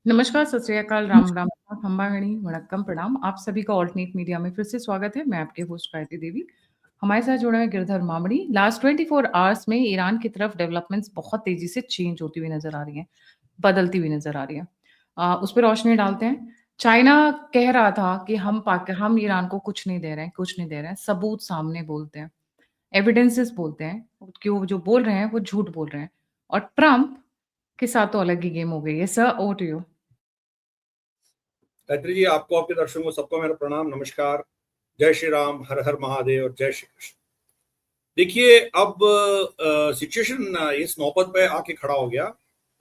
नमस्कार, सत श्री अकाल, राम राम, खम्बागणी, वणक्कम, प्रणाम। आप सभी का ऑल्टरनेट मीडिया में फिर से स्वागत है। मैं आपकी होस्ट गायत्री देवी। हमारे साथ जुड़ा है गिरधर मामड़ी। लास्ट 24 आवर्स में ईरान की तरफ डेवलपमेंट्स बहुत तेज़ी से चेंज होती हुई नज़र आ रही हैं, बदलती हुई नज़र आ रही हैं। उस पे रोशनी डालते हैं। चाइना कह रहा था कि हम ईरान को कुछ नहीं दे रहे हैं, कुछ नहीं दे रहे हैं। सबूत सामने बोलते हैं, एविडेंसेस बोलते हैं कि वो जो बोल रहे हैं, वो झूठ बोल रहे हैं। और ट्रम्प के साथ तो अलग ही गेम हो गई है। Sir, over to you. Gayatri ji, आपको, आपके दर्शकों को सबको मेरा प्रणाम, नमस्कार, जय श्री राम, हर हर महादेव और जय श्री कृष्ण। देखिए, अब सिचुएशन इस नौबत पे आके खड़ा हो गया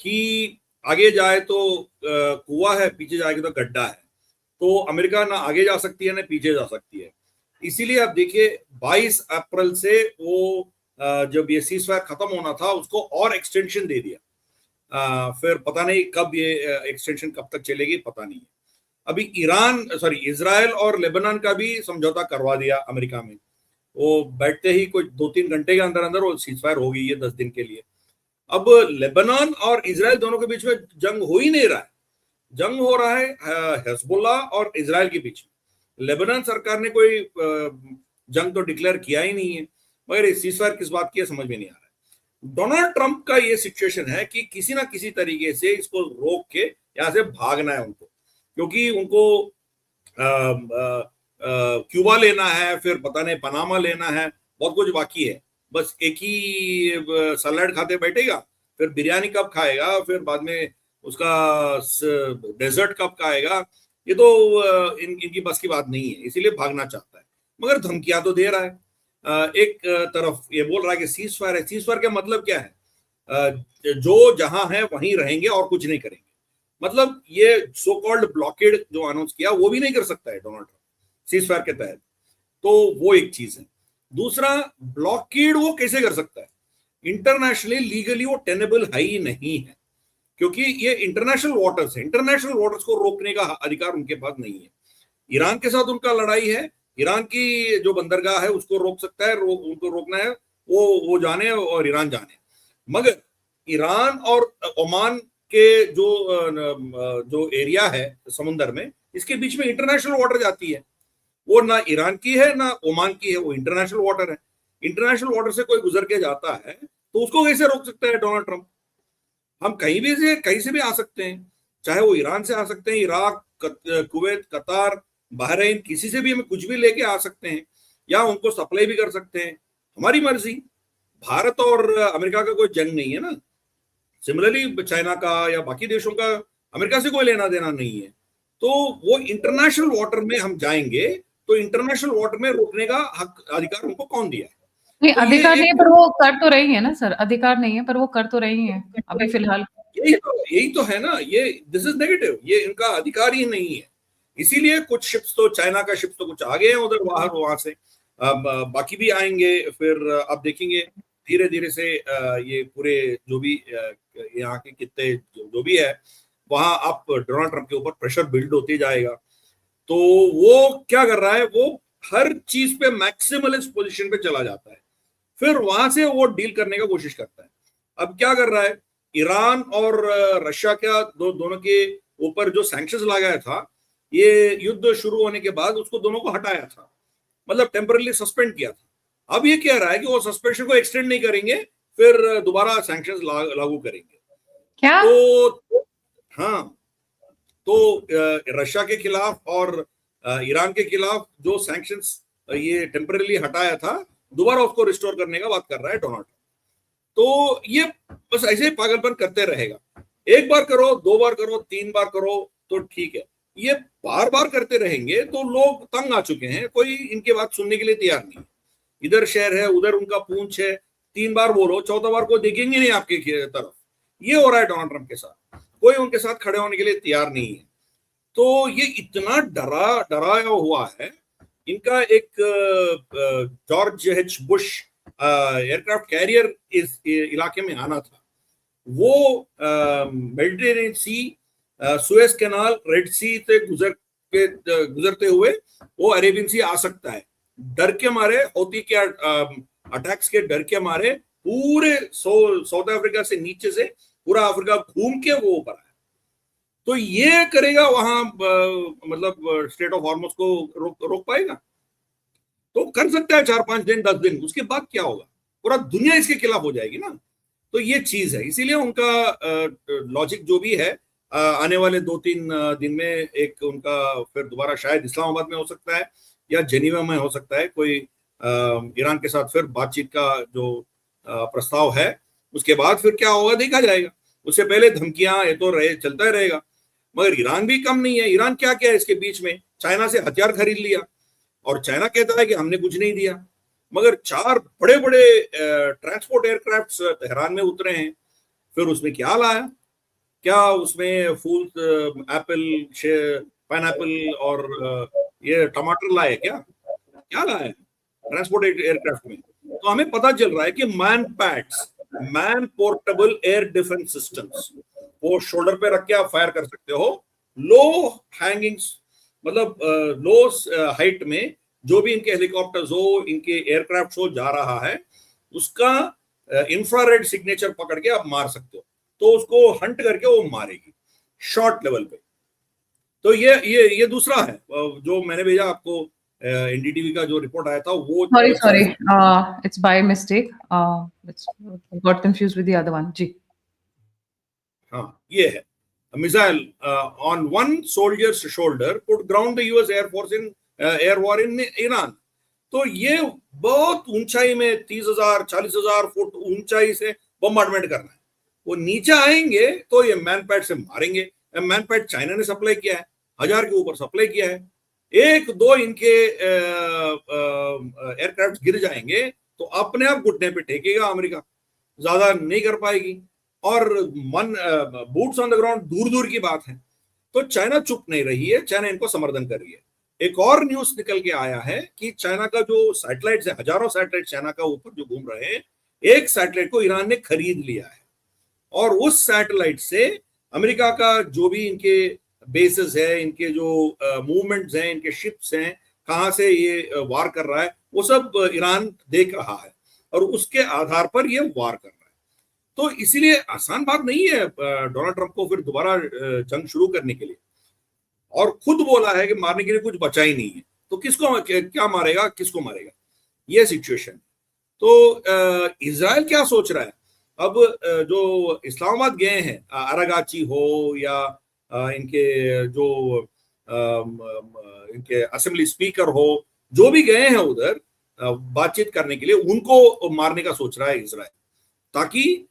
कि आगे जाए तो कुआं है, पीछे जाएगी तो गड्ढा है। तो अमेरिका ना आगे जा सकती है ना पीछे जा सकती है। इसीलिए अब देखिए, 22 अप्रैल से वो जब ये सीज़फायर खत्म होना था उसको और एक्सटेंशन दे दिया। फिर पता नहीं कब ये एक्सटेंशन कब तक चलेगी, पता नहीं है। अभी इजराइल और लेबनान का भी समझौता करवा दिया अमेरिका में। वो बैठते ही कुछ 2-3 घंटे के अंदर अंदर वो सीजफायर हो गई है 10 दिन के लिए। अब लेबनान और इजराइल दोनों के बीच में जंग हो ही नहीं रहा है, जंग हो रहा है हिजबुल्लाह और इजराइल के बीच में। लेबनान सरकार ने कोई जंग तो डिक्लेयर किया ही नहीं है, मगर सीजफायर किस बात की है समझ में नहीं आ रहा है। डोनाल्ड ट्रंप का ये सिचुएशन है कि किसी ना किसी तरीके से इसको रोक के यहां से भागना है उनको, क्योंकि उनको क्यूबा लेना है, फिर पता नहीं पनामा लेना है, बहुत कुछ बाकी है। बस एक ही सलाद खाते बैठेगा, फिर बिरयानी कब खाएगा, फिर बाद में उसका डेजर्ट कब खाएगा, ये तो इनकी बस की बात नहीं है। इसीलिए भागना चाहता है, मगर धमकियां तो दे रहा है। एक तरफ ये बोल रहा है कि सीज फायर है। सीज फायर का मतलब क्या है? जो जहां है वहीं रहेंगे और कुछ नहीं करेंगे। मतलब ये सो कॉल्ड ब्लॉकेड जो अनाउंस किया वो भी नहीं कर सकता है डोनाल्ड ट्रंप सीज फायर के तहत। तो वो एक चीज है। दूसरा, ब्लॉकेड वो कैसे कर सकता है? इंटरनेशनली लीगली वो टेनेबल है ही नहीं है, क्योंकि ये इंटरनेशनल वाटर्स है। इंटरनेशनल वाटर्स को रोकने का अधिकार उनके पास नहीं है। ईरान के साथ उनका लड़ाई है, ईरान की जो बंदरगाह है उसको रोक सकता है, उनको रोकना है, वो जाने और ईरान जाने। मगर ईरान और ओमान के जो एरिया है समुंदर में, इसके बीच में इंटरनेशनल वाटर जाती है। वो ना ईरान की है ना ओमान की है, वो इंटरनेशनल वाटर है। इंटरनेशनल वाटर से कोई गुजर के जाता है तो उसको कैसे रोक सकता है डोनाल्ड ट्रंप? हम कहीं से भी आ सकते हैं, चाहे वो ईरान से आ सकते हैं, इराक, कुवैत, कतार, बहरीन, किसी से भी हम कुछ भी लेके आ सकते हैं, या उनको सप्लाई भी कर सकते हैं, हमारी मर्जी। भारत और अमेरिका का कोई जंग नहीं है ना। सिमिलरली चाइना का या बाकी देशों का अमेरिका से कोई लेना देना नहीं है। तो वो इंटरनेशनल वाटर में हम जाएंगे तो इंटरनेशनल वाटर में रोकने का हक, अधिकार उनको कौन दिया है? नहीं, तो ये अधिकार नहीं एक है, पर वो कर तो रही है ना सर। अधिकार नहीं है, पर वो कर तो रही है अभी फिलहाल। यही तो है ना, ये दिस इज नेगेटिव, ये इनका अधिकार ही नहीं है। इसीलिए कुछ शिप्स तो, चाइना का शिप्स तो कुछ आ गए हैं उधर, वहां से अब बाकी भी आएंगे। फिर आप देखेंगे धीरे धीरे से ये पूरे जो भी यहाँ के कितने जो भी है, वहां आप डोनाल्ड ट्रंप के ऊपर प्रेशर बिल्ड होते जाएगा। तो वो क्या कर रहा है, वो हर चीज पे मैक्सिमलिस्ट पोजीशन पे चला जाता है, फिर वहां से वो डील करने का कोशिश करता है। अब क्या कर रहा है, ईरान और रशिया का दोनों के ऊपर जो सैंक्शंस लगाया था, ये युद्ध शुरू होने के बाद उसको दोनों को हटाया था, मतलब टेम्पररी सस्पेंड किया था। अब ये कह रहा है कि वो सस्पेंशन को एक्सटेंड नहीं करेंगे, फिर दोबारा सैंक्शंस लागू करेंगे। क्या? तो हाँ, तो रशिया के खिलाफ और ईरान के खिलाफ जो सैंक्शंस ये टेम्पररी हटाया था, दोबारा उसको रिस्टोर करने का बात कर रहा है डोनाल्ड। तो ये बस ऐसे ही पागलपन करते रहेगा। एक बार करो, 2 बार करो, 3 बार करो तो ठीक है, ये बार बार करते रहेंगे तो लोग तंग आ चुके हैं, कोई इनके बात सुनने के लिए तैयार नहीं। इधर शहर है, उधर उनका पूंछ है, 3 बार बोलो, 4था बार को देखेंगे नहीं आपके तरफ। ये हो रहा है डोनाल्ड ट्रंप के साथ, कोई उनके साथ खड़े होने के लिए तैयार नहीं है। तो ये इतना डराया हुआ है। इनका एक George H Bush aircraft carrier इस इलाके में आना था, वो मेडिटेरेनियन सी, सुएज कैनाल, रेड सी से गुजरते हुए वो अरेबियन सी आ सकता है। डर के मारे, हौती के अटैक्स के डर के मारे, पूरे साउथ अफ्रीका से नीचे से पूरा अफ्रीका घूम के वो ऊपर आया। तो ये करेगा वहां मतलब स्टेट ऑफ हॉर्मुज को रोक पाएगा? तो कर सकता है 4-5 दिन 10 दिन, उसके बाद क्या होगा? पूरा दुनिया इसके खिलाफ हो जाएगी ना। तो ये चीज है, इसीलिए उनका लॉजिक जो भी है, आने वाले 2-3 दिन में एक उनका फिर दोबारा शायद इस्लामाबाद में हो सकता है या जेनीवा में हो सकता है कोई ईरान के साथ फिर बातचीत का जो प्रस्ताव है। उसके बाद फिर क्या होगा देखा जाएगा। उससे पहले धमकियां ये तो रहे, चलता ही रहेगा। मगर ईरान भी कम नहीं है। ईरान क्या क्या है इसके बीच में, चाइना से हथियार खरीद लिया और चाइना कहता है कि हमने कुछ नहीं दिया, मगर 4 बड़े बड़े ट्रांसपोर्ट एयरक्राफ्ट तेहरान में उतरे हैं। फिर उसमें क्या लाया? क्या उसमें फूल, एप्पल, पाइनएप्पल और ये टमाटर लाए? क्या क्या लाए ट्रांसपोर्ट एयरक्राफ्ट में? तो हमें पता चल रहा है कि man pads, man portable air defence systems, वो शोल्डर पे रख के आप फायर कर सकते हो। लो हैंगिंग, मतलब लो हाइट में जो भी इनके हेलीकॉप्टर्स हो, इनके एयरक्राफ्ट हो जा रहा है, उसका इंफ्रारेड सिग्नेचर पकड़ के आप मार सकते हो। तो उसको हंट करके वो मारेगी शॉर्ट लेवल पे। तो ये दूसरा है जो मैंने भेजा आपको, एनडीटीवी का जो रिपोर्ट आया था वो। Sorry, it's by mistake. It's got confused with the other one. जी. हाँ, ये है missile on one soldiers shoulder put ground the US air force in air war in Iran. तो ये बहुत ऊंचाई में 30,000 40,000 फुट ऊंचाई से बम्बार्डमेंट करना है। वो नीचे आएंगे तो ये मैनपैड से मारेंगे। मैनपैड चाइना ने सप्लाई किया है, 1000 के ऊपर सप्लाई किया है। 1-2 इनके एयरक्राफ्ट गिर जाएंगे तो अपने आप घुटने पे टेकेगा अमेरिका, ज्यादा नहीं कर पाएगी। और बूट्स ऑन द ग्राउंड दूर दूर की बात है। तो चाइना चुप नहीं रही है, चाइना इनको समर्थन कर रही है। एक और न्यूज निकल के आया है कि चाइना का जो सैटेलाइट है, हजारों सैटेलाइट चाइना का ऊपर जो घूम रहे हैं, एक सैटेलाइट को ईरान ने खरीद लिया है। और उस सैटेलाइट से अमेरिका का जो भी इनके बेसेस है, इनके जो मूवमेंट्स हैं, इनके शिप्स हैं, कहां से ये वार कर रहा है, वो सब ईरान देख रहा है और उसके आधार पर ये वार कर रहा है। तो इसीलिए आसान बात नहीं है डोनाल्ड ट्रंप को फिर दोबारा जंग शुरू करने के लिए। और खुद बोला है कि मारने के लिए कुछ बचा ही नहीं है, तो किसको क्या मारेगा, किसको मारेगा, ये सिचुएशन। तो इजराइल क्या सोच रहा है? अब जो इस्लामाबाद गए हैं, अरागाची हो या इनके जो इनके असेंबली स्पीकर हो, जो भी गए हैं उधर बातचीत करने के लिए, उनको मारने का सोच रहा है इजराइल, ताकि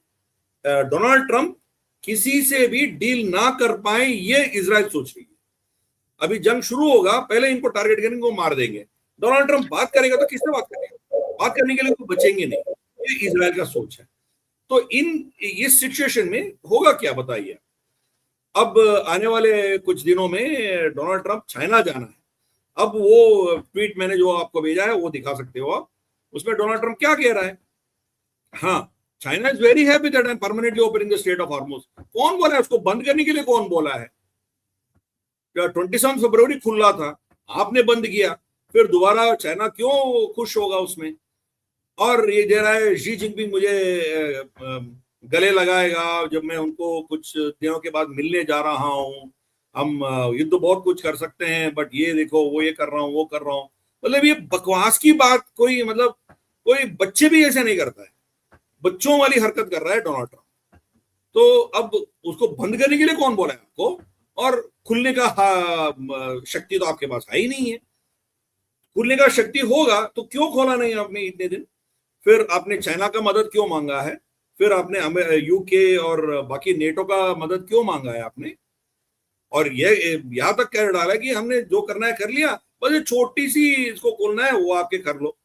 डोनाल्ड ट्रंप किसी से भी डील ना कर पाए, ये इजराइल सोच रही है। अभी जंग शुरू होगा, पहले इनको टारगेट करेंगे, वो मार देंगे। डोनाल्ड ट्रंप बात करेगा तो किससे बात करेगा? बात करने के लिए कोई बचेंगे नहीं। ये इजराइल का सोच है। तो इस सिचुएशन में होगा क्या बताइए? अब आने वाले कुछ दिनों में डोनाल्ड ट्रंप चाइना जाना है। अब वो ट्वीट मैंने जो आपको भेजा है वो दिखा सकते हो आप। उसमें डोनाल्ड ट्रंप क्या कह रहा है? हाँ, China is very happy that I am permanently opening the straight of Hormuz. कौन बोला है उसको बंद करने के लिए? कौन बोला है? 27 फरवरी खुला था, आपने बंद किया, फिर दोबारा चाइना क्यों खुश होगा उसमें? और ये दे रहा है शी जिनपिंग मुझे गले लगाएगा जब मैं उनको कुछ दिनों के बाद मिलने जा रहा हूं। हम युद्ध बहुत कुछ कर सकते हैं, बट ये देखो वो ये कर रहा हूँ, वो कर रहा हूँ। मतलब ये बकवास की बात। कोई मतलब कोई बच्चे भी ऐसे नहीं करता है, बच्चों वाली हरकत कर रहा है डोनाल्ड ट्रंप। तो अब उसको बंद करने के लिए कौन बोला है आपको? और खुलने का शक्ति तो आपके पास है ही नहीं है। खुलने का शक्ति होगा तो क्यों खोला नहीं आपने इतने दिन? फिर आपने चाइना का मदद क्यों मांगा है? फिर आपने यूके और बाकी नेटो का मदद क्यों मांगा है आपने? और ये यहां तक कह डाला है कि हमने जो करना है कर लिया, बस ये छोटी सी इसको खोलना है, वो आपके कर लो,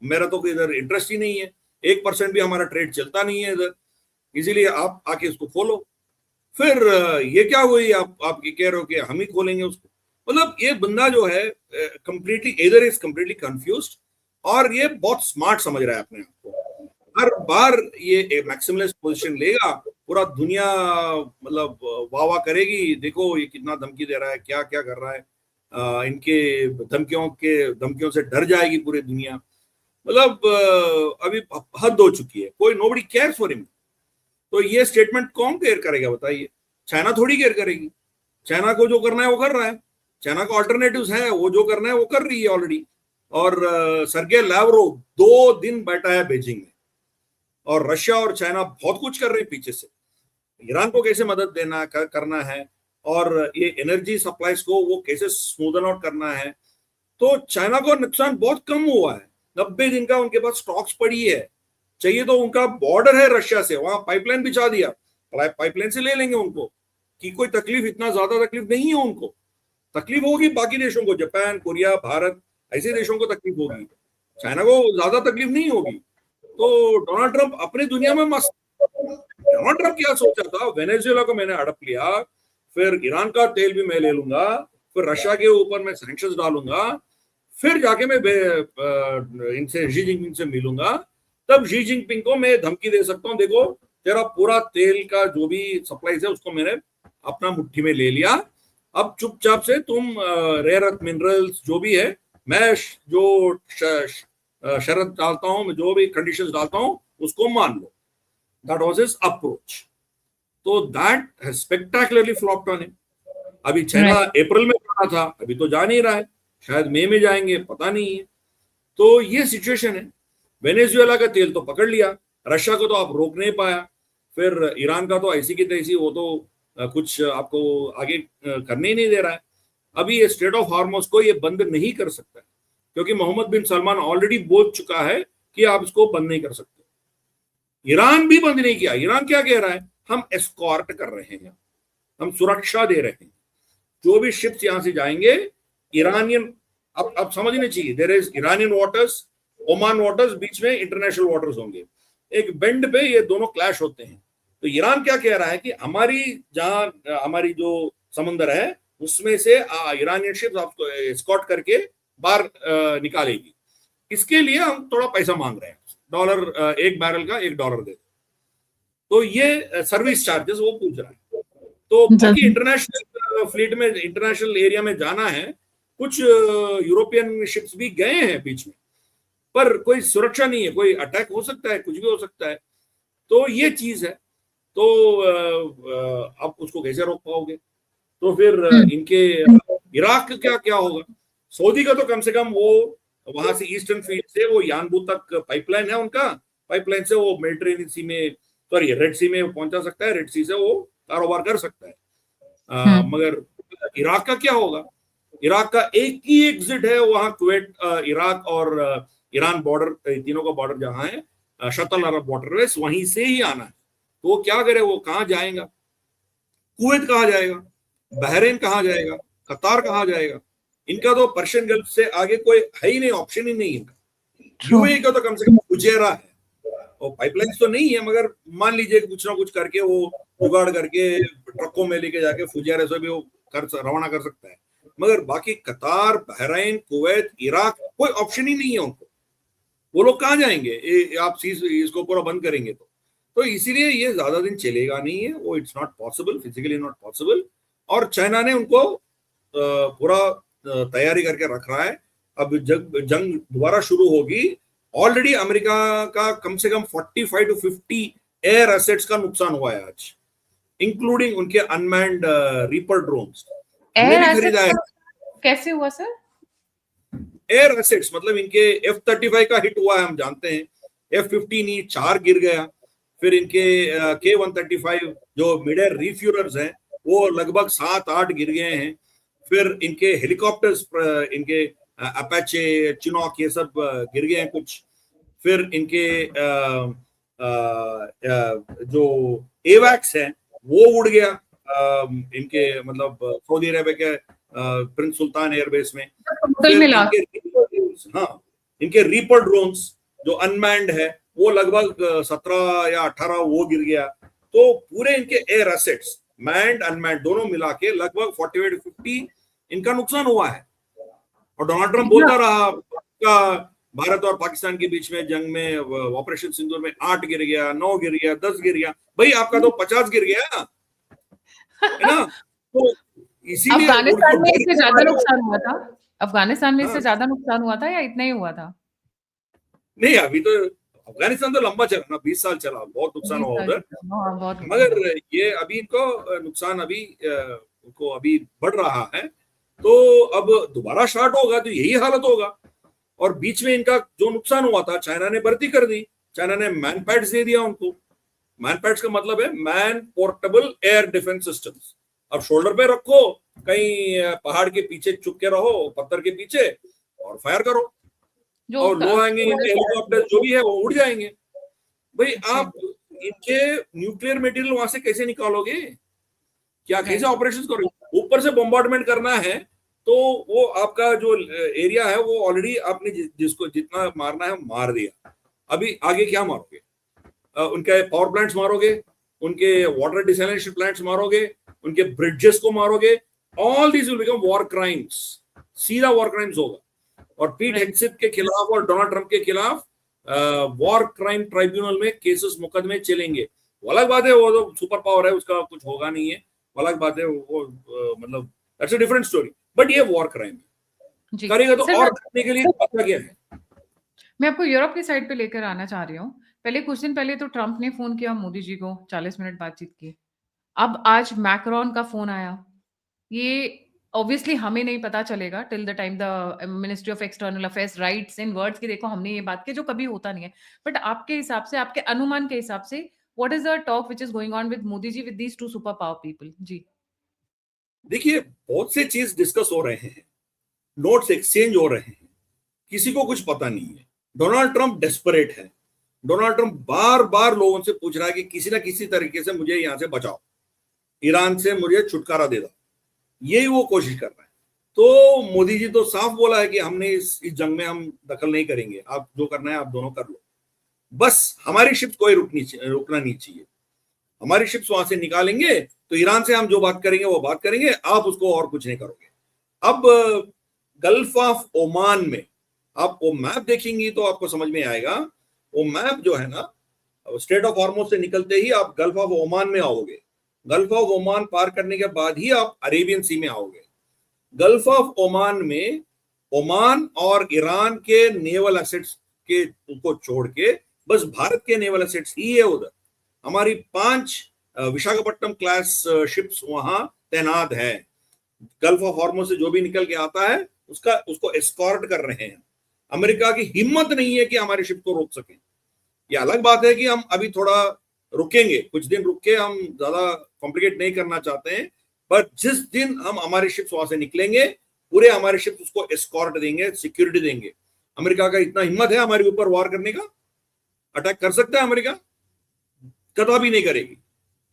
मेरा तो इधर इंटरेस्ट ही नहीं है, 1% भी हमारा ट्रेड चलता नहीं है इधर, इसीलिए आप आके इसको खोलो। फिर ये क्या हुई, आप ये कह रहे हो कि हम ही खोलेंगे उसको? मतलब ये बंदा जो है कंप्लीटली इधर इज कंप्लीटली कंफ्यूज्ड, और ये बहुत स्मार्ट समझ रहा है अपने आप को। हर बार ये मैक्सिमलिस्ट पोजीशन लेगा, पूरा दुनिया मतलब वाह वाह करेगी, देखो ये कितना धमकी दे रहा है, क्या क्या कर रहा है, इनके धमकियों से डर जाएगी पूरी दुनिया। मतलब अभी हद हो चुकी है, कोई नोबडी केयर्स फॉर हिम। तो ये स्टेटमेंट कौन केयर करेगा बताइए? चाइना थोड़ी केयर करेगी। चाइना को जो करना है वो कर रहा है, चाइना का ऑल्टरनेटिव्स है, वो जो करना है वो कर रही है ऑलरेडी। और सर्गे लैवरोव 2 दिन बैठा है बीजिंग में, और रशिया और चाइना बहुत कुछ कर रहे हैं पीछे से, ईरान को कैसे मदद देना करना है, और ये एनर्जी सप्लाईज को वो कैसे स्मूदन आउट करना है। तो चाइना को नुकसान बहुत कम हुआ है, 90 दिन का उनके पास स्टॉक्स पड़ी है। चाहिए तो उनका बॉर्डर है रशिया से, वहां पाइपलाइन बिछा दिया, पाइपलाइन से ले लेंगे उनको, कि कोई तकलीफ, इतना ज्यादा तकलीफ नहीं है उनको। तकलीफ होगी बाकी देशों को, जापान, कोरिया, भारत, ऐसे देशों को तकलीफ होगी, चाइना को ज्यादा तकलीफ नहीं होगी। तो डोनाल्ड ट्रंप अपनी दुनिया में मस्त। डोनाल्ड ट्रंप क्या सोचा था, वेनेजुएला को मैंने हड़प लिया, फिर ईरान का तेल भी मैं ले लूंगा, फिर रशिया के ऊपर मैं सैंक्शंस डालूंगा, फिर जाके मैं इनसे शी जिनपिंग से मिलूंगा, तब शी जिनपिंग को मैं धमकी दे सकता हूं, देखो तेरा पूरा तेल का जो भी सप्लाईज है उसको मैंने अपना मुट्ठी में ले लिया, अब चुपचाप से तुम रेयर अर्थ मिनरल्स जो भी है, मैं जो शर्त डालता हूं, मैं जो भी कंडीशंस डालता हूं उसको मान लो। That was his approach. तो that has spectacularly flopped on him. अभी चाइना अप्रैल में जाना था, अभी तो जा नहीं रहा है, शायद मई में जाएंगे, पता नहीं है। तो ये सिचुएशन है। वेनेजुएला का तेल तो पकड़ लिया, रशिया को तो आप रोक नहीं पाया, फिर ईरान का तो ऐसी की तैसी, वो तो कुछ आपको आगे करने ही नहीं दे रहा है। अभी ये स्ट्रेट ऑफ हार्मोस को ये बंद नहीं कर सकता, क्योंकि मोहम्मद बिन सलमान ऑलरेडी बोल चुका है कि आप इसको बंद नहीं कर सकते। ईरान भी बंद नहीं किया। ईरान क्या कह रहा है, हम एस्कॉर्ट कर रहे हैं, हम सुरक्षा दे रहे हैं, जो भी शिप्स यहां से जाएंगे ईरानियन, अब समझने चाहिए, there is Iranian waters, Oman waters, बीच में इंटरनेशनल वाटर्स होंगे, एक बेंड पे ये दोनों क्लैश होते हैं। तो ईरान क्या कह रहा है कि हमारी जहां हमारी जो समुद्र है उसमें से ईरानियन शिप्स आपको एस्कॉर्ट करके बाहर निकालेगी, इसके लिए हम थोड़ा पैसा मांग रहे हैं, डॉलर, एक बैरल का $1 दे। तो ये सर्विस चार्जेस वो पूछ रहा है। तो बाकी इंटरनेशनल फ्लीट में, इंटरनेशनल एरिया में जाना है, कुछ यूरोपियन शिप्स भी गए हैं बीच में, पर कोई सुरक्षा नहीं है, कोई अटैक हो सकता है, कुछ भी हो सकता है। तो ये चीज है। तो आप उसको कैसे रोक पाओगे? तो फिर इनके इराक का क्या क्या होगा? सऊदी का तो कम से कम वो वहां से ईस्टर्न फील्ड से वो यानबू तक पाइपलाइन है उनका, पाइपलाइन से वो मेडिटेरेनियन सी में, सॉरी रेड सी में पहुंचा सकता है, रेड सी से वो कारोबार कर सकता है। मगर इराक का क्या होगा? इराक का एक ही एग्जिट है वहां, कुवैत, इराक और ईरान बॉर्डर, तीनों का बॉर्डर जहां है, शतल अरब बॉर्डर है, वहीं से ही आना है। तो वो क्या करे, वो कहाँ जाएगा? कुवैत कहाँ जाएगा, बहरीन कहाँ जाएगा, कतार कहाँ जाएगा? इनका तो पर्शियन गल्फ से आगे कोई है ही नहीं, ऑप्शन ही नहीं इनका। यूएई का तो कम से कम फुजेरा है, और पाइपलाइंस तो नहीं है, मगर मान लीजिए कुछ ना कुछ करके वो जुगाड़ करके ट्रकों में लेके जाके फुजेरा से भी वो रवाना कर सकता है। मगर बाकी कतार, बहरीन, कुवैत, इराक, कोई ऑप्शन ही नहीं है उनको। वो लोग कहाँ जाएंगे? आप इसको पूरा बंद करेंगे तो इसीलिए ये ज्यादा दिन चलेगा नहीं है वो, it's not possible, physically not possible. और चाइना ने उनको पूरा तैयारी करके रख रहा है। अब जंग दोबारा शुरू होगी, ऑलरेडी अमेरिका का कम से कम 45 to 50 एयर एसेट्स का नुकसान हुआ है आज, इंक्लूडिंग उनके unmanned reaper drones. Air assets कैसे हुआ सर? एयर एसेट्स मतलब इनके F-35 का हिट हुआ है, हम जानते हैं। F-15E 4 गिर गया, फिर इनके K-135 जो मिड एयर रिफ्यूलर्स हैं वो लगभग 7-8 गिर गए हैं। फिर इनके हेलीकॉप्टर्स, इनके अपाचे, चिनॉक, ये सब गिर गए हैं कुछ। फिर इनके जो एवैक्स हैं वो उड़ गया, इनके मतलब सऊदी अरेबिया के प्रिंस सुल्तान एयरबेस में। इनके रीपर ड्रोन्स जो अनमैन्ड है वो लगभग 17 या 18 वो गिर गया। तो पूरे इनके एयर एसेट्स, मैन्ड अनमैन्ड दोनों मिला के लगभग 48 to 50 इनका नुकसान हुआ है। और डोनाल्ड ट्रंप बोलता रहा का भारत और पाकिस्तान के बीच में जंग में, ऑपरेशन सिंदूर में 8 गिर गया, 9 गिर गया, 10 गिर गया। भाई आपका तो 50 गिर गया है ना। तो इसीलिए अफगानिस्तान में इससे ज्यादा नुकसान हुआ था? अफगानिस्तान में इससे ज्यादा नुकसान हुआ था या इतना ही हुआ था? नहीं, अभी तो अफगानिस्तान तो लंबा चला ना, 20 साल चला, बहुत नुकसान हुआ उधर। मगर ये अभी इनको नुकसान अभी को अभी बढ़ रहा है, तो अब दोबारा स्टार्ट होगा तो यही हालत होगा। और बीच में इनका जो नुकसान हुआ था, चाइना ने भर्ती कर दी, चाइना ने मैन पैड्स दे दिया उनको। मैन पैड्स का मतलब है man portable air defence systems. अब शोल्डर पे रखो, कहीं पहाड़ के पीछे चुप के रहो, पत्थर के पीछे, और फायर करो, और लो हैंगिंग हेलीकॉप्टर जो भी है वो उड़ जाएंगे। भाई आप इनके न्यूक्लियर मटेरियल वहां से कैसे निकालोगे? क्या कैसे ऑपरेशंस करोगे? ऊपर से बॉम्बार्डमेंट करना है तो वो आपका जो एरिया है वो ऑलरेडी आपने जिसको जितना मारना है मार दिया। अभी आगे क्या मारोगे? उनके पावर प्लांट्स मारोगे, उनके वाटर डिसैलिनेशन प्लांट्स मारोगे, उनके ब्रिजेस को मारोगे। All this will become war crimes, सीधा वॉर क्राइम्स होगा। और पीट हेग्सेथ के खिलाफ और डोनाल्ड ट्रंप के खिलाफ वॉर क्राइम ट्राइब्यूनल में केसेस मुकदमे चलेंगे। वो अलग बात है, वो तो सुपर पावर है, उसका कुछ होगा नहीं है, अलग बात है वो, मतलब that's a different story. But ये वॉर क्राइम है, करेगा तो और करने के लिए पता क्या है। मैं आपको यूरोप की साइड पे लेकर आना चाह रही हूँ। पहले कुछ दिन पहले तो ट्रंप ने फोन किया मोदी जी को, 40 मिनट बातचीत की। अब आज मैक्रोन का फोन आया। ये ऑब्वियसली हमें नहीं पता चलेगा till the time the ministry of external affairs rights in words कि देखो हमने ये बात की, जो कभी होता नहीं है। बट आपके हिसाब से, आपके अनुमान के हिसाब से, what is the talk which is going on with Modi ji with these two super power people? जी देखिए, बहुत से चीज डिस्कस हो रहे हैं, नोट्स एक्सचेंज हो रहे हैं, किसी को कुछ पता नहीं है। डोनाल्ड ट्रंप डेस्परेट है। डोनाल्ड ट्रंप बार बार लोगों से पूछ रहा है कि किसी ना किसी तरीके से मुझे यहां से बचाओ, ईरान से मुझे छुटकारा दे दो, यही वो कोशिश कर रहा है। तो मोदी जी तो साफ बोला है कि हमने इस जंग में हम दखल नहीं करेंगे, आप जो करना है आप दोनों कर लो, बस हमारी शिप कोई रुकना नहीं चाहिए। हमारी शिप्स वहां से निकालेंगे तो ईरान से हम जो बात करेंगे वो बात करेंगे, आप उसको और कुछ नहीं करोगे। अब गल्फ ऑफ ओमान में आप वो मैप देखेंगी तो आपको समझ में आएगा। वो मैप जो है ना, स्ट्रेट ऑफ हॉर्मुज से निकलते ही आप गल्फ ऑफ ओमान में आओगे। गल्फ ऑफ ओमान पार करने के बाद ही आप अरेबियन सी में आओगे। गल्फ ऑफ ओमान में ओमान और ईरान के नेवल एसेट्स के को छोड़ के बस भारत के नेवल एसेट्स ही है उधर। हमारी 5 विशाखापट्टनम क्लास शिप्स वहां तैनात है। गल्फ ऑफ हॉर्मुज से जो भी निकल के आता है उसको एस्कॉर्ट कर रहे हैं। अमेरिका की हिम्मत नहीं है कि हमारी शिप को रोक सकें। ये अलग बात है कि हम अभी थोड़ा रुकेंगे, कुछ दिन रुक के, हम ज्यादा कॉम्प्लिकेट नहीं करना चाहते हैं, पर जिस दिन हम हमारे शिप्स वहां से निकलेंगे, पूरे हमारे शिप्स उसको एस्कॉर्ट देंगे, सिक्योरिटी देंगे। अमेरिका का इतना हिम्मत है हमारे ऊपर वॉर करने का? अटैक कर सकता है अमेरिका? कदापि नहीं करेगी।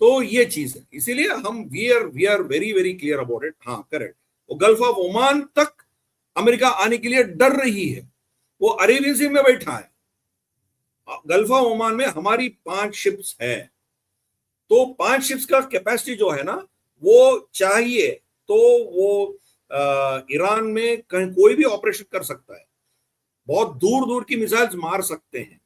तो ये चीज है, इसीलिए हम we are very very clear about it. हाँ, करेक्ट। वो गल्फ ऑफ ओमान तक अमेरिका आने के लिए डर रही है, वो अरेबियन सी में बैठा है। गल्फ ऑफ ओमान में हमारी 5 शिप्स है, तो 5 शिप्स का कैपेसिटी जो है ना, वो चाहिए तो वो ईरान में कहीं कोई भी ऑपरेशन कर सकता है, बहुत दूर दूर की मिसाइल्स मार सकते हैं।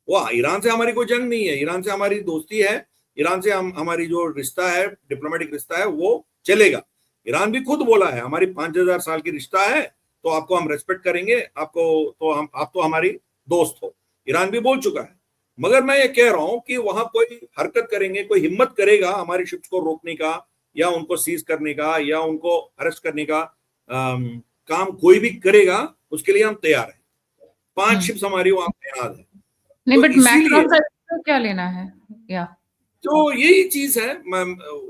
वो ईरान से हमारी कोई जंग नहीं है, ईरान से हमारी दोस्ती है, ईरान से हमारी जो रिश्ता है, डिप्लोमेटिक रिश्ता है, वो चलेगा। ईरान भी खुद बोला है हमारी 5000 साल की रिश्ता है, तो आपको हम रेस्पेक्ट करेंगे, आप तो हमारी दोस्त हो। ईरान भी बोल चुका है। मगर मैं ये कह रहा हूं कि वहां कोई हरकत करेंगे, कोई हिम्मत करेगा हमारी शिप्स को रोकने का, या उनको सीज करने का, या उनको अरेस्ट करने का काम कोई भी करेगा, उसके लिए हम तैयार हैं। 5 शिप्स हमारी वहां तैयार है। नहीं, बट मैक्रोन का क्या लेना है? या तो यही चीज है,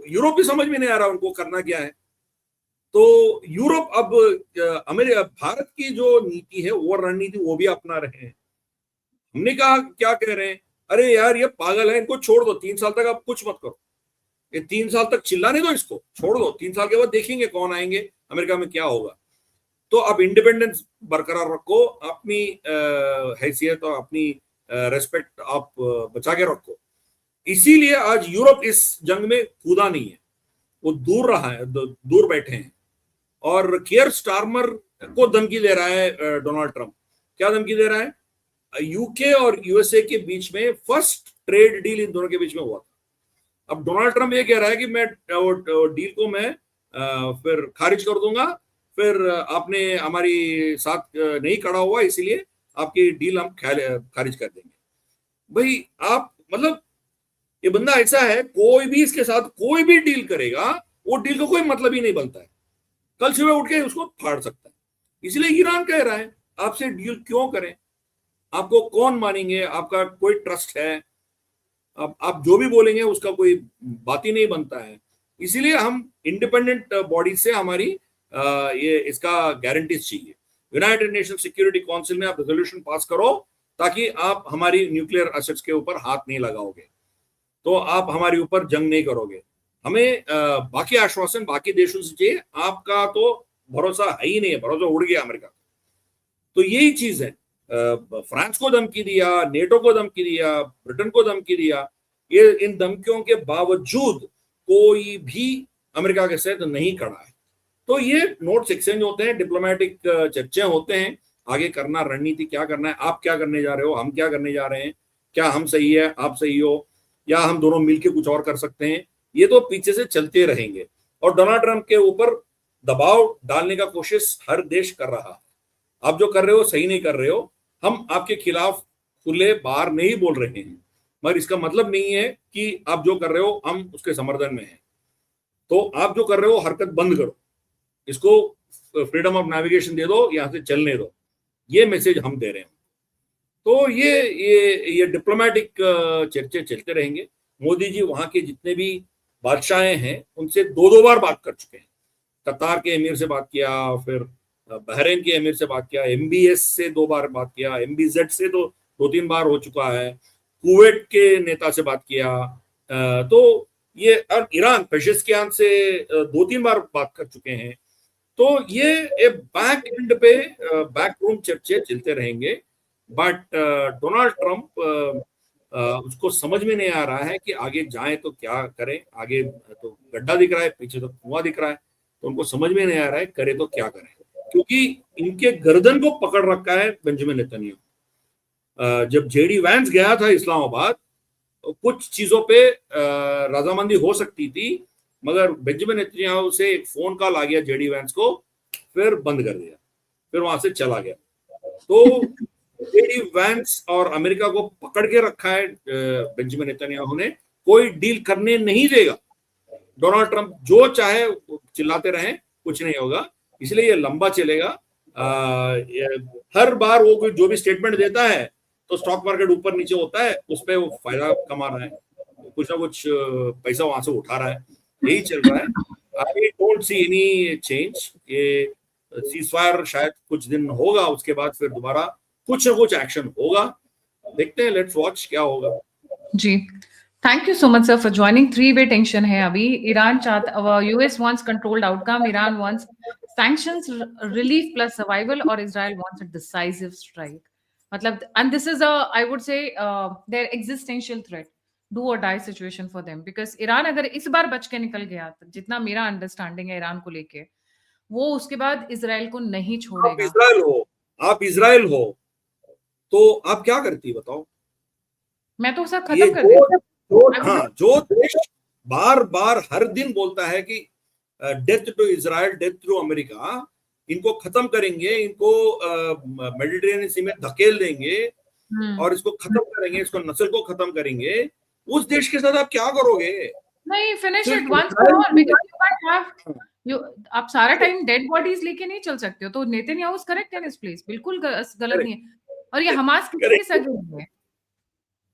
यूरोप भी समझ में नहीं आ रहा उनको करना क्या है। तो यूरोप अब अमेरिका, भारत की जो नीति है, वो रणनीति वो भी अपना रहे हैं। हमने कहा क्या कह रहे हैं, अरे यार ये पागल है, इनको छोड़ दो, 3 साल तक आप कुछ मत करो, ये 3 साल तक चिल्लाने दो, इसको छोड़ दो, 3 साल के बाद देखेंगे कौन आएंगे, अमेरिका में क्या होगा। तो आप इंडिपेंडेंस बरकरार रखो, अपनी हैसियत और अपनी रेस्पेक्ट आप बचा के रखो। इसीलिए आज यूरोप इस जंग में कूदा नहीं है, वो दूर रहा है, दूर बैठे हैं। और कियर स्टारमर को धमकी दे रहा है डोनाल्ड ट्रंप। क्या धमकी दे रहा है? यूके और यूएसए के बीच में फर्स्ट ट्रेड डील इन दोनों के बीच में हुआ था। अब डोनाल्ड ट्रंप ये कह रहा है कि मैं डील को मैं फिर खारिज कर दूंगा, फिर आपने हमारी साथ नहीं खड़ा हुआ, इसीलिए आपकी डील हम खारिज कर देंगे। भाई आप मतलब, ये बंदा ऐसा है, कोई भी इसके साथ कोई भी डील करेगा वो डील का कोई मतलब ही नहीं बनता है। कल सुबह उठ के उसको फाड़ सकता है। इसलिए ईरान कह रहा है आपसे डील क्यों करें, आपको कौन मानेंगे, आपका कोई ट्रस्ट है, आप जो भी बोलेंगे उसका कोई बात ही नहीं बनता है। इसीलिए हम इंडिपेंडेंट बॉडी से हमारी ये इसका गारंटीज चाहिए। यूनाइटेड नेशन सिक्योरिटी काउंसिल में आप रेजोल्यूशन पास करो ताकि आप हमारी न्यूक्लियर एसेट्स के ऊपर हाथ नहीं लगाओगे, तो आप हमारे ऊपर जंग नहीं करोगे। हमें बाकी आश्वासन बाकी देशों से चाहिए, आपका तो भरोसा है ही नहीं है, भरोसा उड़ गया अमेरिका। तो यही चीज है, फ्रांस को धमकी दिया, नेटो को धमकी दिया, ब्रिटेन को धमकी दिया, ये इन धमकियों के बावजूद कोई भी अमेरिका के साथ नहीं खड़ा है। तो ये नोट्स एक्सचेंज होते हैं, डिप्लोमेटिक चर्चे होते हैं, आगे करना रणनीति क्या करना है, आप क्या करने जा रहे हो, हम क्या करने जा रहे हैं, क्या हम सही है आप सही हो, या हम दोनों मिलकर कुछ और कर सकते हैं, ये तो पीछे से चलते रहेंगे। और डोनाल्ड ट्रंप के ऊपर दबाव डालने का कोशिश हर देश कर रहा है, आप जो कर रहे हो सही नहीं कर रहे हो, हम आपके खिलाफ खुले बाहर नहीं बोल रहे हैं, मगर इसका मतलब नहीं है कि आप जो कर रहे हो हम उसके समर्थन में हैं। तो आप जो कर रहे हो हरकत बंद करो, इसको फ्रीडम ऑफ नेविगेशन दे दो, यहां से चलने दो, ये मैसेज हम दे रहे हैं। तो ये डिप्लोमेटिक चर्चे चलते रहेंगे। मोदी जी वहां के जितने भी बादशाहें हैं उनसे दो दो बार बात कर चुके हैं। कतार के अमीर से बात किया, फिर बहरीन के अमीर से बात किया, MBS से 2 बार बात किया, MBZ से तो 2-3 बार हो चुका है, कुवैत के नेता से बात किया, तो ये और ईरान पेशेस्कियान से 2-3 बार बात कर चुके हैं। तो ये बैक एंड पे बैक रूम चर्चे चलते रहेंगे। बट डोनाल्ड ट्रंप उसको समझ में नहीं आ रहा है कि आगे जाए तो क्या करें, आगे तो गड्ढा दिख रहा है, पीछे तो कुआं दिख रहा है, तो उनको समझ में नहीं आ रहा है करे तो क्या करें, क्योंकि इनके गर्दन को पकड़ रखा है बेंजामिन नेतन्याहू। जब JD वैंस गया था इस्लामाबाद, कुछ चीजों पे रजामंदी हो सकती थी, मगर बेंजामिन नेतन्याहू से एक फोन कॉल आ गया JD वैंस को, फिर बंद कर दिया, फिर वहां से चला गया। तो JD वैंस और अमेरिका को पकड़ के रखा है बेंजामिन नेतन्याहू ने, कोई डील करने नहीं देगा। डोनाल्ड ट्रंप जो चाहे चिल्लाते रहें, कुछ नहीं होगा, इसलिए ये लंबा चलेगा। हर बार वो जो भी स्टेटमेंट देता है तो स्टॉक मार्केट ऊपर नीचे होता है, उस पर वो फायदा कमा रहा है, कुछ ना कुछ पैसा वहां से उठा रहा है, यही चल रहा है। I don't see any change. ये सीजफायर शायद कुछ दिन होगा, उसके बाद फिर दोबारा कुछ ना कुछ एक्शन होगा, देखते हैं, लेट्स वॉच क्या होगा। जी, thank you so much sir for joining. 3-वे टेंशन है अभी, ईरान चाहता, US wants controlled outcome, Iran wants sanctions, relief plus survival, और Israel wants a decisive strike. मतलब, and this is I would say their existential threat, do or die situation for them, because Iran अगर इस बार बच के निकल गया, जितना मेरा अंडरस्टैंडिंग है ईरान को लेके, वो उसके बाद इजराइल को नहीं छोड़ेगा। आप इजराइल हो तो आप क्या करती बताओ? मैं तो सब खत्म कर देती। जो देश बार बार हर दिन बोलता है कि death to Israel, death to America, इनको खत्म करेंगे, इनको मेडिटेरेनियन सी में धकेल देंगे और इसको खत्म करेंगे, इसको नस्ल को खत्म करेंगे, उस देश के साथ आप क्या करोगे? नहीं, finish it once for all, because you can't have, आप सारा टाइम डेड बॉडीज लेके नहीं चल सकते हो। तो Netanyahu is correct in this place, बिल्कुल गलत नहीं है। और ये हमास किसके साथ है?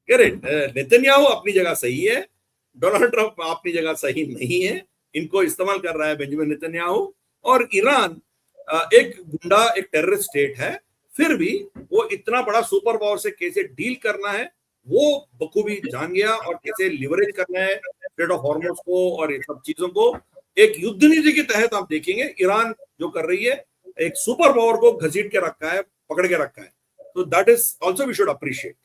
करेक्ट, नेतन्याहू अपनी जगह सही है, डोनाल्ड ट्रंप अपनी जगह सही नहीं है, इनको इस्तेमाल कर रहा है बेंजामिन नेतन्याहू। और ईरान एक गुंडा, एक टेररिस्ट स्टेट है, फिर भी वो इतना बड़ा सुपर पावर से कैसे डील करना है वो बखूबी जान गया, और कैसे लिवरेज करना है स्ट्रेट ऑफ हॉर्मुज को और ये सब चीजों को। एक युद्ध नीति के तहत आप देखेंगे ईरान जो कर रही है, एक सुपर पावर को घसीट के रखा है, पकड़ के रखा है। तो that is also we should appreciate.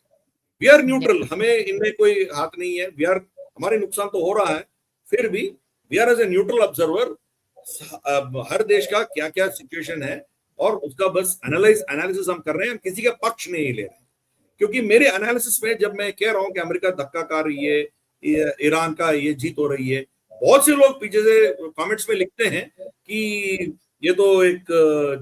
We are neutral, हमें इनमें कोई हाथ नहीं है, वी आर, हमारे नुकसान तो हो रहा है, फिर भी we are as a neutral observer. हर देश का क्या क्या सिचुएशन है और उसका बस एनालिसिस हम कर रहे हैं, किसी का पक्ष नहीं ले रहे हैं। क्योंकि मेरे एनालिसिस में जब मैं कह रहा हूं कि अमेरिका धक्का कर रही है, ईरान का ये जीत हो रही है, बहुत से लोग पीछे से कमेंट्स में लिखते हैं कि ये तो एक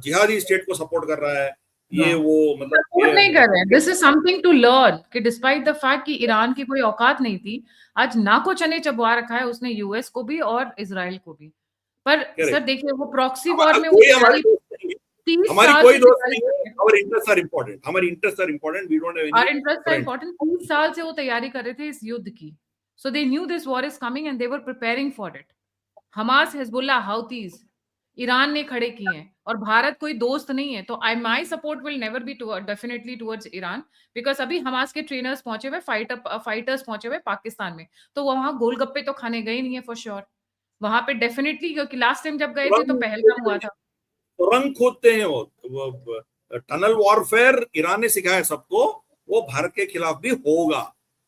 जिहादी स्टेट को सपोर्ट कर रहा है, ये वो मतलब सपोर्ट नहीं कर रहे हैं। This is something to learn कि डिस्पाइट द फैक्ट कि ईरान की कोई औकात नहीं थी, आज नाको चने चबवा रखा है उसने यूएस को भी और इजराइल को भी। पर सर देखिए वो प्रॉक्सी वॉर में वो कोई हमारी तैयारी दोस्त नहीं है, 30 हमारी साल कोई से दोस्त तैयारी नहीं कर है। रहे थे। हमारे इंटरेस्ट आर इम्पोर्टेंट, हमारे interest are important, we don't have any और इंटरेस्ट है फ्रेंड्स। इम्पोर्टेंट, 30 साल से वो तैयारी कर रहे थे इस युद्ध की। So they knew this war is coming and they were preparing for it. Hamas, Hezbollah, Houthis Iran ने खड़े किए हैं और भारत कोई दोस्त नहीं है। तो I my support will never be definitely towards Iran, because अभी हमास के ट्रेनर्स पहुंचे हुए, फाइटर्स पहुंचे हुए पाकिस्तान में, तो वो वहां गोलगप्पे तो खाने गए नहीं है फॉर श्योर। वहां पे डेफिनेटली, क्योंकि लास्ट टाइम जब गए थे तो पहलगाम हुआ था। सुरंग खोदते हैं वो टनल वॉरफेयर ईरान ने सिखाया सबको, वो भारत के खिलाफ भी होगा,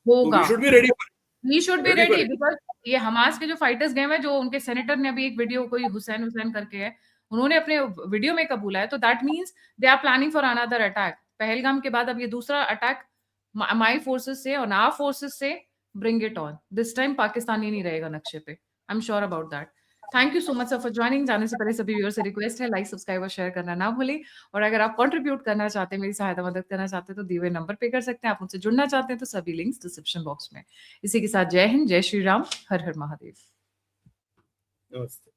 तो we should be ready for we should be ready for ready, it. Because ये हमास के जो फाइटर्स गए हैं, जो उनके सेनेटर ने अभी एक वीडियो, कोई हुसैन हुसैन करके है, उन्होंने अपने वीडियो में कबूला है, तो that means they are planning for another attack. Pahalgam के बाद अब ये दूसरा अटैक माई फोर्सेस से और आवर फोर्सेस से। Bring it on, this time Pakistani नहीं रहेगा नक्शे पे, I am sure about that. Thank you so much sir for joining. जाने से पहले सभी व्यूअर से रिक्वेस्ट है, लाइक सब्सक्राइब और शेयर करना ना भूलें। और अगर आप कंट्रीब्यूट करना चाहते हैं, मेरी सहायता मदद करना चाहते हैं, तो दिए हुए नंबर पे कर सकते हैं। आप मुझसे जुड़ना चाहते हैं तो सभी लिंक्स डिस्क्रिप्शन बॉक्स में। इसी के साथ जय हिंद, जय श्री राम, हर हर महादेव। नमस्ते।